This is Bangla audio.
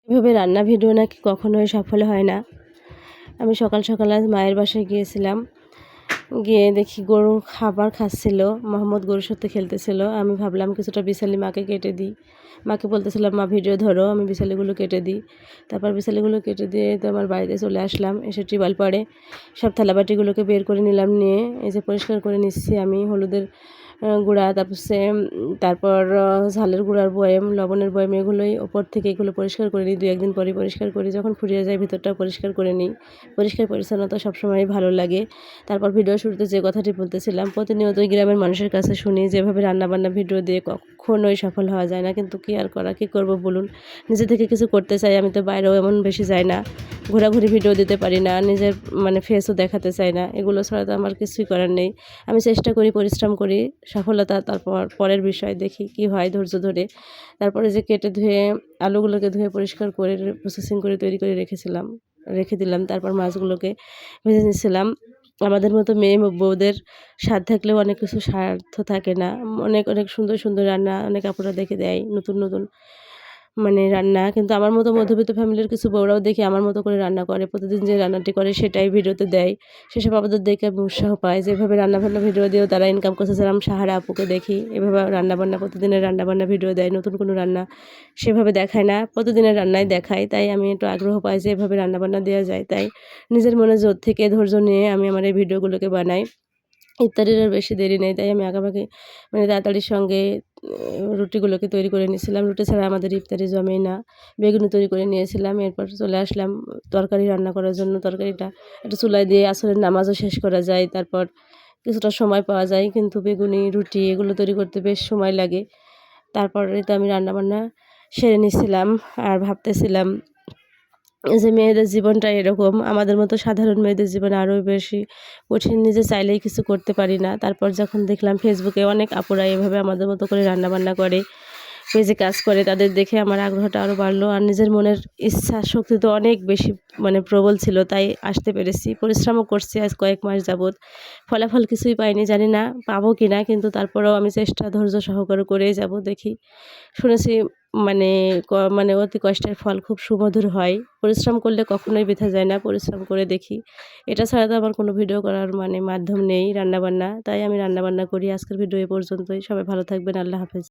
এভাবে রান্না ভিডিও নাকি কখনোই সফল হয় না। আমি সকাল সকাল আজ মায়ের বাসায় গিয়েছিলাম। গিয়ে দেখি গরু খাবার খাচ্ছিল। মোহাম্মদ গরুর সাথে খেলতেছিল। আমি ভাবলাম কিছুটা বিছালি মাকে কেটে দিই। মাকে বলতেছিলাম, মা ভিডিও ধরো, আমি বিছালিগুলো কেটে দিই। তারপর বিছালিগুলো কেটে দিয়ে তো আমার বাড়িতে চলে আসলাম। এসে টিউবওয়েল পরে সব থালাবাটিগুলোকে বের করে নিলাম। নিয়ে এই যে পরিষ্কার করে নিচ্ছি আমি হলুদের গুঁড়া, তারপর ঝালের গুঁড়ার বয়াম, লবণের বয়াম, এগুলোই ওপর থেকে এগুলো পরিষ্কার করে নিই। 2-1 দিন পরে পরিষ্কার করি। যখন ফুরিয়ে যায় ভিতরটাও পরিষ্কার করে নিই। পরিষ্কার পরিচ্ছন্নতা সবসময়ই ভালো লাগে। তারপর ভিডিও শুরুতে যে কথাটি বলতেছিলাম, প্রতিনিয়তই গ্রামের মানুষের কাছে শুনি যেভাবে রান্নাবান্না ভিডিও দিয়ে কখনোই সফল হওয়া যায় না। কিন্তু কি আর করা, কী করব বলুন? নিজে থেকে কিছু করতে চাই। আমি তো বাইরেও এমন বেশি যাই না, ঘোরাঘুরি ভিডিও দিতে পারি না, নিজের ফেসও দেখাতে চাই না। এগুলো ছাড়া তো আমার কিছুই করার নেই। আমি চেষ্টা করি, পরিশ্রম করি, সফলতা তারপর পরের বিষয় দেখি কি হয়, ধৈর্য ধরে। তারপরে যে কেটে ধুয়ে আলুগুলোকে ধুয়ে পরিষ্কার করে প্রসেসিং করে তৈরি করে রেখে দিলাম। তারপর মাছগুলোকে ভেজে নিচ্ছিলাম। আমাদের মতো মেয়ে বউদের স্বাদ থাকলেও অনেক কিছু স্বার্থ থাকে না। অনেক অনেক সুন্দর সুন্দর রান্না অনেক আপুরা দেখে দেয়, নতুন নতুন রান্না। কিন্তু আমার মতো মধ্যবিত্ত ফ্যামিলির কিছু বউরাও দেখি আমার মতো করে রান্না করে। প্রতিদিন যে রান্নাটি করে সেটাই ভিডিওতে দেয়। সেসব আপুদের দেখে আমি উৎসাহ পাই যে এভাবে রান্নাবান্না ভিডিও দিয়েও তারা ইনকাম করছে। যেরকম সাহারা আপুকে দেখি, এভাবে রান্নাবান্না প্রতিদিনের রান্নাবান্না ভিডিও দেয়। নতুন কোনো রান্না সেভাবে দেখায় না, প্রতিদিনের রান্নাই দেখায়। তাই আমি একটু আগ্রহ পাই যে এভাবে রান্নাবান্না দেওয়া যায়। তাই নিজের মনে জোর থেকে ধৈর্য নিয়ে আমি আমার এই ভিডিওগুলোকে বানাই। ইফতারির আর বেশি দেরি নেই, তাই আমি আগাভাগে তাড়াতাড়ির সঙ্গে রুটিগুলোকে তৈরি করে নিয়েছিলাম। রুটি ছাড়া আমাদের ইফতারি জমেই না। বেগুনি তৈরি করে নিয়েছিলাম। এরপর চলে আসলাম তরকারি রান্না করার জন্য। তরকারিটা একটু চুলায় দিয়ে আসরের নামাজও শেষ করা যায়। তারপর কিছুটা সময় পাওয়া যায়, কিন্তু বেগুনি, রুটি এগুলো তৈরি করতে বেশ সময় লাগে। তারপরে তো আমি রান্নাবান্না সেরে নিচ্ছিলাম আর ভাবতেছিলাম যে মেয়েদের জীবনটা এরকম, আমাদের মতো সাধারণ মেয়েদের জীবন আরও বেশি কঠিন। নিজে চাইলেই কিছু করতে পারি না। তারপর যখন দেখলাম ফেসবুকে অনেক আপুরা এভাবে আমাদের মতো করে রান্নাবান্না করে, পেজে কাজ করে, তাদের দেখে আমার আগ্রহটা আরও বাড়লো। আর নিজের মনের ইচ্ছা শক্তি তো অনেক বেশি প্রবল ছিল, তাই আসতে পেরেছি। পরিশ্রমও করছি আজ কয়েক মাস যাবৎ। ফলাফল কিছুই পাইনি, জানি না পাবো কি না, কিন্তু তারপরেও আমি চেষ্টা ধৈর্য সহকারে করেই যাব। দেখি, শুনেছি মানে অতি কষ্টের ফল খুব সুমধুর হয়। পরিশ্রম করলে কখনোই বৃথা যায় না। পরিশ্রম করে দেখি। এটা ছাড়া তো আমার কোনো ভিডিও করার মাধ্যম নেই রান্নাবান্না। তাই আমি রান্নাবান্না করি। আজকের ভিডিও এ পর্যন্তই। সবাই ভালো থাকবেন। আল্লাহ হাফেজ।